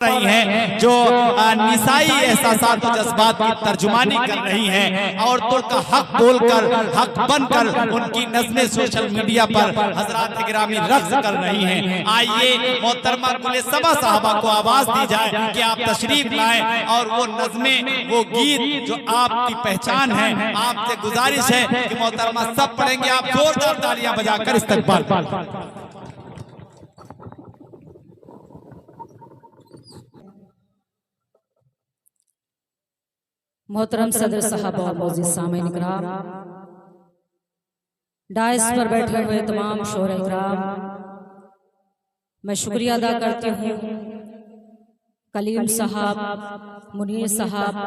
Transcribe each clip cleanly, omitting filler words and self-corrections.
रही हैं जो निसाई एहसासात और जज्बात की तर्जुमानी कर रही हैं, औरतों का हक बोलकर हक बनकर उनकी नज़्में सोशल मीडिया पर हजरात गिरामी रक्स कर रही हैं। आइए मोहतरमा कुले सबा साहबा को आवाज दी जाए कि आप तशरीफ लाएं और वो नज़्में वो गीत जो आपकी पहचान है, आपसे गुजारिश है कि मोहतरमा सब पढ़ेंगे, आप जोरदार तालियां बजाकर इस्तकबाल। मोहतरम सदर साहब और मोअज़्ज़िज़ सामीन इकराम, डायस पर बैठे हुए तमाम शोहरे इकराम, मैं शुक्रिया अदा करती हूँ कलीम साहब, मुनीर साहब,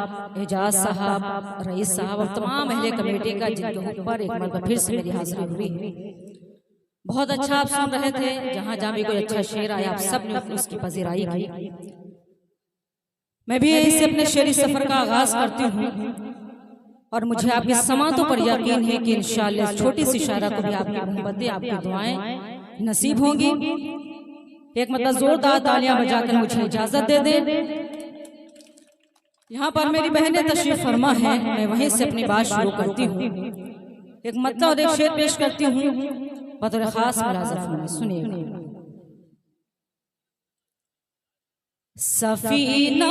एजाज साहब, रईस साहब और तमाम अहले कमेटी का जिनके ऊपर एक मरतबा फिर से मेरी हाजिरी हुई है। बहुत अच्छा आप सुन रहे थे, जहाँ जहाँ भी कोई अच्छा शेर आया आप सब ने उसकी पजीराई की। मैं भी इससे अपने शेरी सफर का आगाज करती हूँ और मुझे आपकी समातों पर यकीन है कि इंशाअल्लाह इस छोटी सी शायरा को भी आपकी मोहब्बतें, आपकी दुआएं नसीब होंगी। एक मतलब जोरदार तालियां बजाकर मुझे इजाजत दे दे। यहाँ पर मेरी बहनें तशरीफ फरमा है, मैं वहीं से अपनी बात शुरू करती हूँ। एक मतलब और एक शेर पेश करती हूँ बतौर खास मुलाज़ा, सुनिए। सफीना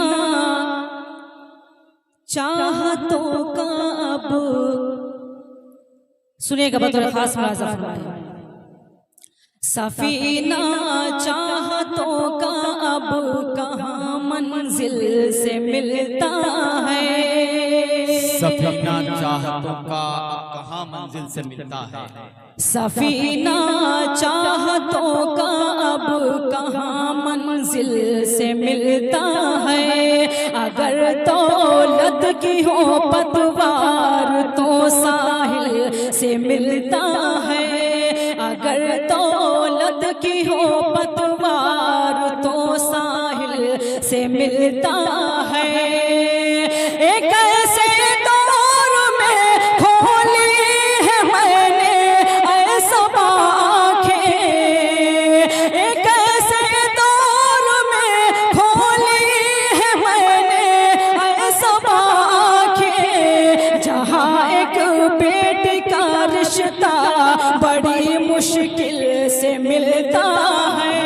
चाहतों का अब, सुनिएगा बतौर खास मुलाज़ा फरमाए। सफीना चाहतों का अब कहाँ मंजिल से मिलता है, सफीना चाहतों का कहाँ मंजिल से मिलता है, सफीना चाहतों का अब कहाँ मंजिल से मिलता है। अगर दौलत की हो पतवार तो साहिल से मिलता है, अगर दौलत की हो पतवार तो साहिल से मिलता है। एक ऐसे दौर में खोली है मैंने ऐसा आँखें, एक ऐसे दौर में खोली है मैंने ऐसा आँखें, जहाँ एक बेटी का रिश्ता बड़ी मुश्किल से मिलता है।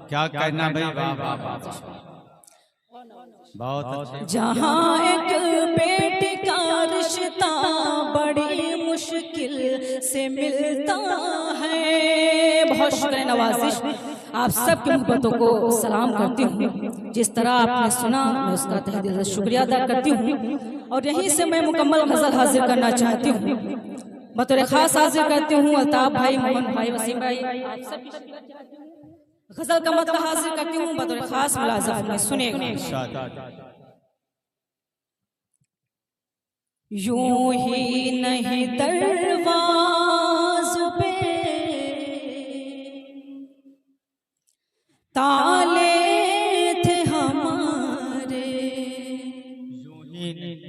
क्या कहना भाई, वाह वाह वाह, बहुत अच्छा। जहाँ एक बेटी का रिश्ता बड़ी मुश्किल से मिलता है। बहुत शुक्र नवाजिश, आप सबकी मोहब्बतों को सलाम करती हूँ। जिस तरह आपने सुना मैं उसका तहे दिल से शुक्रिया अदा करती हूँ और यहीं से मैं मुकम्मल गजल हाजिर करना चाहती हूँ। बतौर खास हाजिर करती हूँ अल्ताफ भाई, मोहन भाई, वसीम भाई, आप सब गजल का मतलब हाजिर करती हूँ बतौर खास मुलाज़ा में। सुनिएगा। यूं ही नहीं दरवाज़ों पे ताले थे हमारे,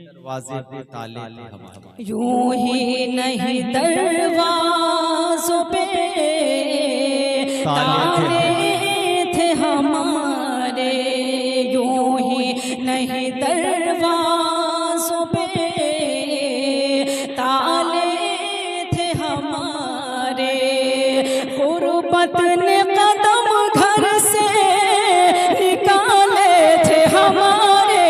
दरवाजे पे ताले थे हमारे, यूं ही नहीं दरवाज़ों पे ताले थे हमारे, यूं ही नहीं दरवाज़ों पे ताले थे हमारे। गुरबत ने कदम घर से निकाले थे हमारे,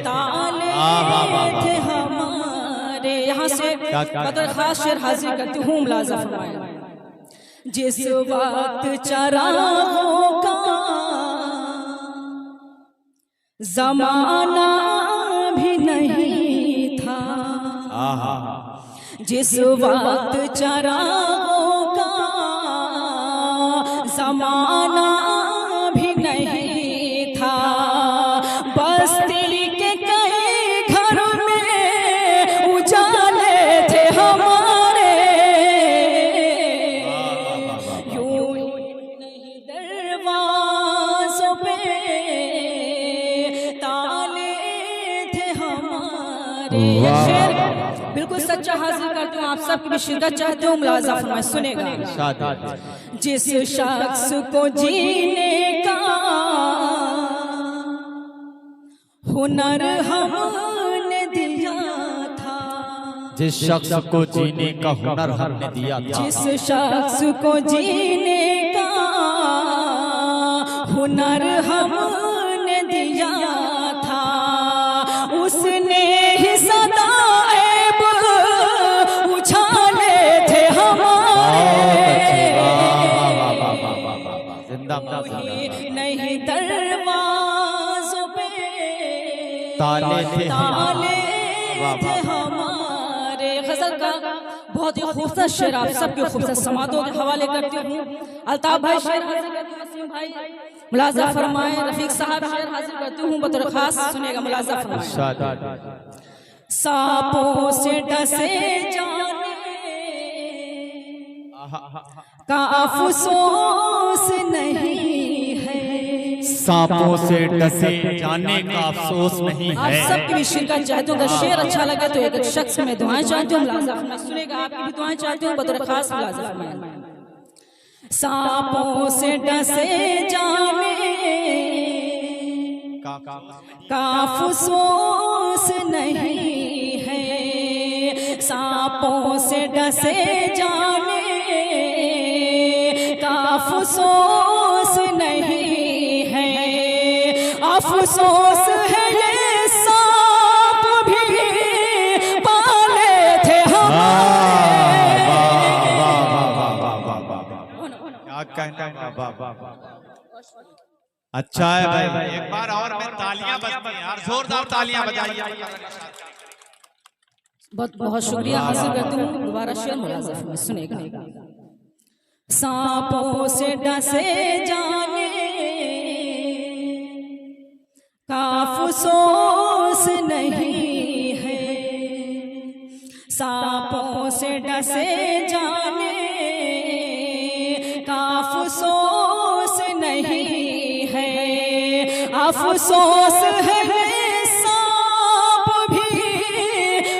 ताले थे हमारे। यहाँ से बतौर खास शेर हाजिर करती हूँ, मुलाज़ा फरमाया। जिस वक्त चरागों का ज़माना भी नहीं था, जिस वक्त चरागों का ज़माना भी नहीं था, बस्ती के कई घर में उजाले थे हमारे, यूं नहीं दरवाज़ों पे ताले थे हमारे। शेर बिल्कुल सच्चा हाजिर करती हूँ, आप सबकी भी शिरकत चाहती हूँ, मुलाजा फरमाए सुनेगा। जिस शख्स को जीने का हुनर हमने दिया था, जिस शख्स को जीने का हुनर हमने दिया था, जिस शख्स को जीने का हुनर हमने दिया था, उसने ही सदाएब उछाले थे हमारे, नहीं दरवाज़ों पे ताले थे हमारे। गजल का बहुत ही खूबसूरत शेर आप सबके खूबसूरत समातों के हवाले करती हूँ। अल्ताफ भाई शेर हाजिर करती हूँ, वसीम भाई मुलाजा फरमाए, रफीक साहब शेर हाजिर करती हूँ बतौर खास, सुनेगा मुलाजा फरमाए। सांपों से डसे जाने का अफसोस नहीं है, सांपों से डसे जाने का अफसोस नहीं है। आप सबकी भी शिरकत चाहती हूँ, अगर शेर अच्छा लगे तो एक शख्स में दुआएं चाहती हूँ, मुलाजा फरमाए सुनेगा, आपकी भी दुआएं चाहती हूँ बतौर खास, मुलाजा फरमाए। सांपों से डसे जाने का अफसोस नहीं है, सांपों से डसे जाने का अफसोस नहीं है, अफसोस है ये सांप भी पाले थे हमारे। अच्छा है भाई, एक बार और में तालियां बजती हैं यार, जोरदार तालियां बजाइए। बहुत बहुत शुक्रिया हासिल करती हूँ, दोबारा शेर मुलाजा फरमाए सुनेगा। सांपों से डसे जाने का अफसोस नहीं है, सांपों से डसे जाने का अफसोस नहीं है, अफसोस है सांप भी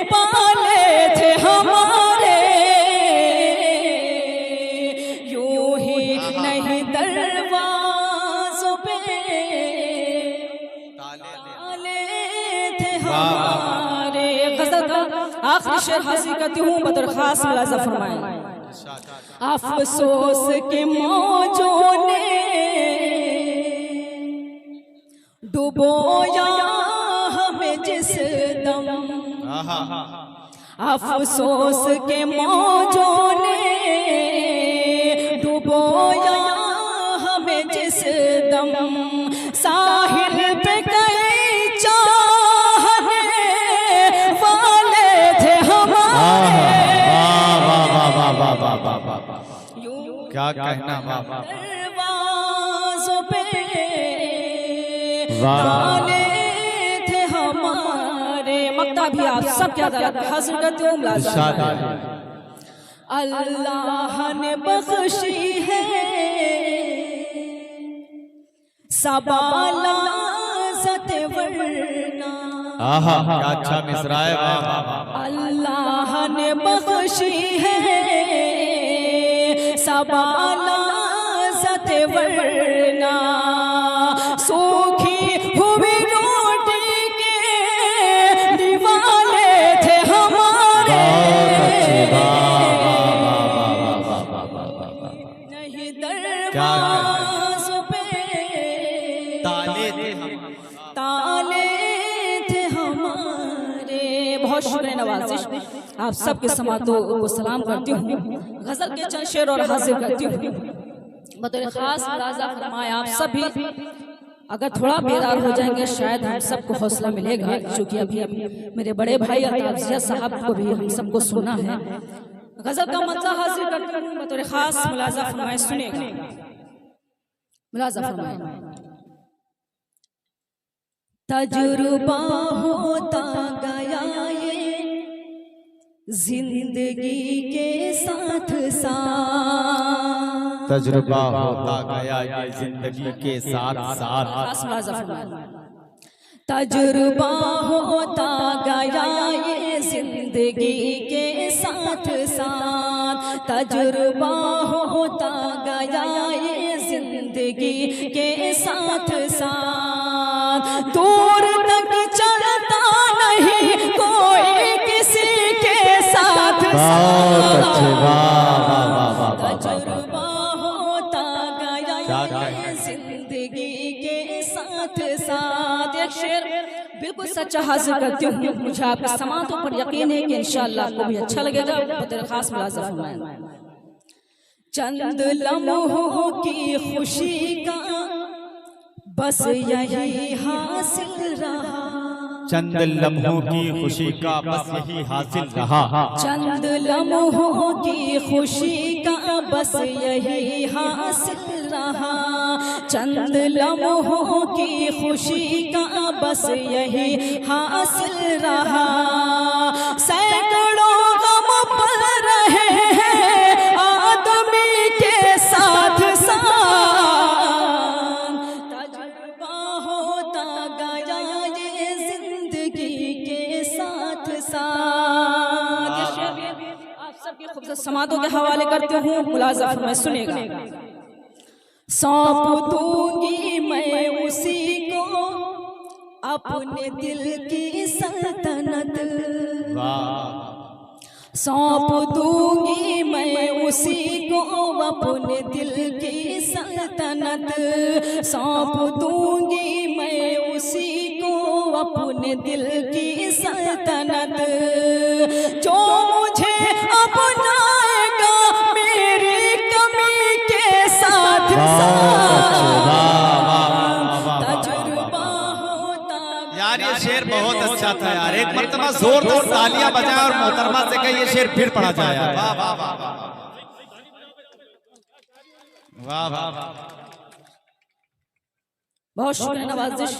पाले थे हमारे, यूं ही नहीं दरवाज़ों पे ताले थे हमारे। गज़ल का आखिरी शेर हासिल करती हूँ बतौर खास, मुलाजा फरमाए। अफसोस के मौजों ने डुबोया हमें जिस दम, अफसोस के मौजों ने डुबोया हमें जिस दम, साहिल पे कई चाहने वाले थे हमारे, क्या कहना दरवाज़ों पे ताले थे हमारे। मक्ता भी आप सब क्या हासिल करते हो, मुलाजा। अल्लाह ने बख्शी है सबाला सते वरना, क्या अच्छा मिसरा है, अल्लाह ने बख्शी है सबाला सते वरना, सूखी हुई रोटी के दीवाने थे हमारे, नहीं दरवाज़ों पे ताले थे हमारे। बहुत शुक्रिया नवाजिश, आप सबके समातों को सलाम करती हूँ। गजल के चंद शेर और हाजिर करती हूँ बतौर खास, मुलाजा फरमाए। आप सब भी अगर थोड़ा बेदार हो जाएंगे शायद हम सबको हौसला मिलेगा, क्योंकि अभी मेरे बड़े भाई अल्ताफ साहब को भी हम सबको सुनना है। गजल का मजा हाजिर करती हूँ बतौर खास, मुलाजा फरमाए सुनेगा, मुलाजा फरमाए। तजुर्बा होता गया ये जिंदगी के साथ साथ, तजुर्बा होता गया ये जिंदगी के साथ साथ, तजुर्बा होता गया ये जिंदगी के साथ साथ, तजुर्बा होता गया ये जिंदगी के साथ साथ। दूर तक चलता नहीं कोई किसी के साथ साथ, तजुर्बा होता गया ये जिंदगी के साथ साथ। एक शेर बिल्कुल सच्चा हाजिर करती हूँ, मुझे आपके समातों पर यकीन है कि इंशाअल्लाह आपको भी अच्छा लगेगा। तेरे खास मुलाज़ा फरमाएं। चंद लम्हों की खुशी का बस यही हासिल रहा, चंद लम्हों की खुशी का बस यही हासिल रहा, चंद लम्हों की खुशी का बस यही हासिल रहा, चंद लम्हों की खुशी का बस यही हासिल रहा। सैकड़ों गम पल रहे हैं आदमी के साथ साथ, तजुर्बा होता गया ये जिंदगी के साथ साथ। आप सबके खूबसूरत समातों के हवाले करते हूँ, मुलाज़ा फरमाएं, सुनेगा। सौंप दूंगी मैं उसी को अपने दिल की सल्तनत, सौंप दूंगी मैं उसी को अपने दिल की सल्तनत, सौंप दूंगी मैं उसी को अपने दिल की सल्तनत। जो मुझे अपनाएगा मेरी कमी के साथ साथ, तजुर्बा होता। यार ये शेर बहुत अच्छा था यार, एक मर्तबा जोरदार तालियां बजाएं और मोहतरमा से कहे ये शेर फिर पढ़ा जाए यार। वाह वाह वाह वाह वाह वाह, बहुत शुक्रिया नवाजिश।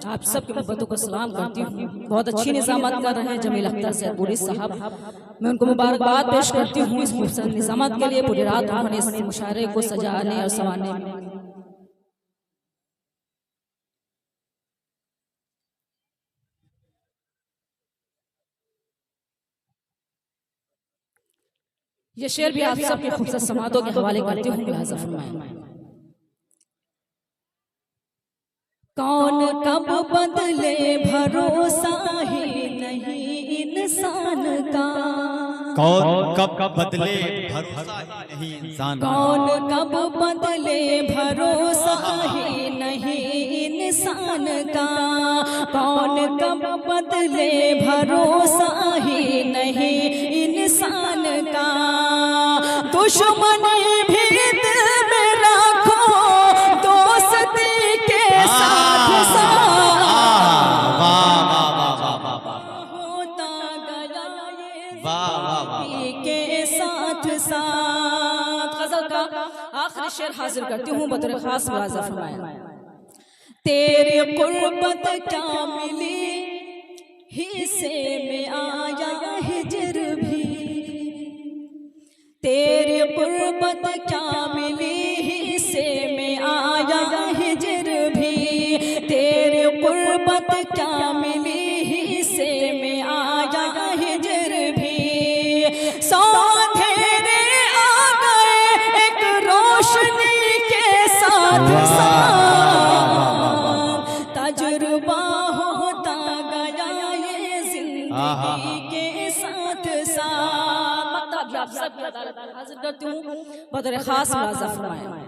आप सबके मोहब्बतों को सलाम करती हूँ। बहुत अच्छी निजामत कर रहे हैं जमील अख्तर सैदपुरी साहब, मैं उनको मुबारकबाद पेश करती हूँ इस खूबसूरत निजामत के लिए। पूरी रात उन्होंने इस मुशायरे को सजाने और संवारने में। ये शेर भी आप सबके खूबसूरत समातों के हवाले करती हूँ, मुलाज़ा फरमाएं। कौन कब बदले भरोसा ही नहीं इंसान का, कौन कब बदले भरोसा ही नहीं इंसान, कौन कब बदले भरोसा ही नहीं इंसान का, कौन कब बदले भरोसा ही नहीं इंसान का। दुश्मनी भी दिल में रखो दोस्ती के साथ साथ, होता गया ये के साथ साथ। गज़ल का आखिरी शेर हाजिर करती हूँ, बतौर खास मुलाज़ा फरमाएं। तेरे कुर्बत क्या मिली हिस्से में आया हिजर भी, तेरे कुर्बत क्या मिली हिस्से में आया हिजर भी, तेरे कुर्बत क्या मिली हिस्से में आया हिजर भी। सौ अंधेरे आ गए एक रोशनी के साथ साथ, तजुर्बा होता गया ये जिंदगी के साथ साथ। मतलब आप सब हाजिर करती हूँ, बतौर खास मुलाज़ा फरमाएं।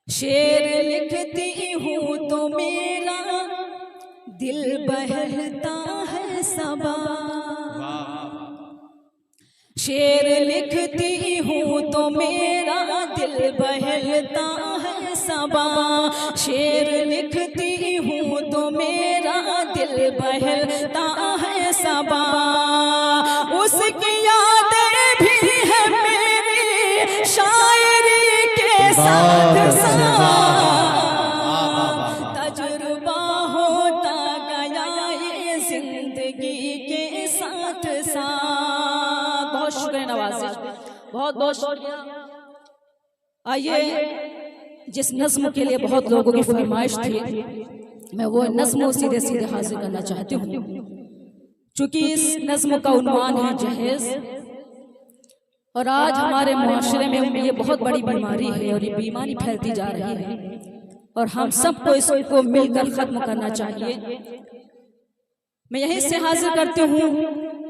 शेर लिखती हूँ तो मेरा दिल बहलता है सबा, शेर लिखती हूँ तो मेरा दिल बहलता है सबा, शेर लिखती हूँ तो मेरा दिल बहलता है सबा। उसकी यादें भी है मेरी शायरी के साथ साथ, तजुर्बा होता गया ये जिंदगी के साथ साथ। बहुत शुक्रिया नवाज़िश, बहुत बहुत शुक्रिया। आइए, जिस नज़्म के लिए बहुत लोगों की फरमाइश थी मैं वो नज़्म सीधे सीधे हाजिर करना चाहती हूँ, चूँकि इस नज़्म का उन्वान है जहेज़। और आज हमारे मुआशरे में ये बहुत बड़ी बीमारी है और ये बीमारी फैलती जा रही है और हम सबको इसको मिलकर ख़त्म करना चाहिए। मैं यहीं से हाजिर करती हूँ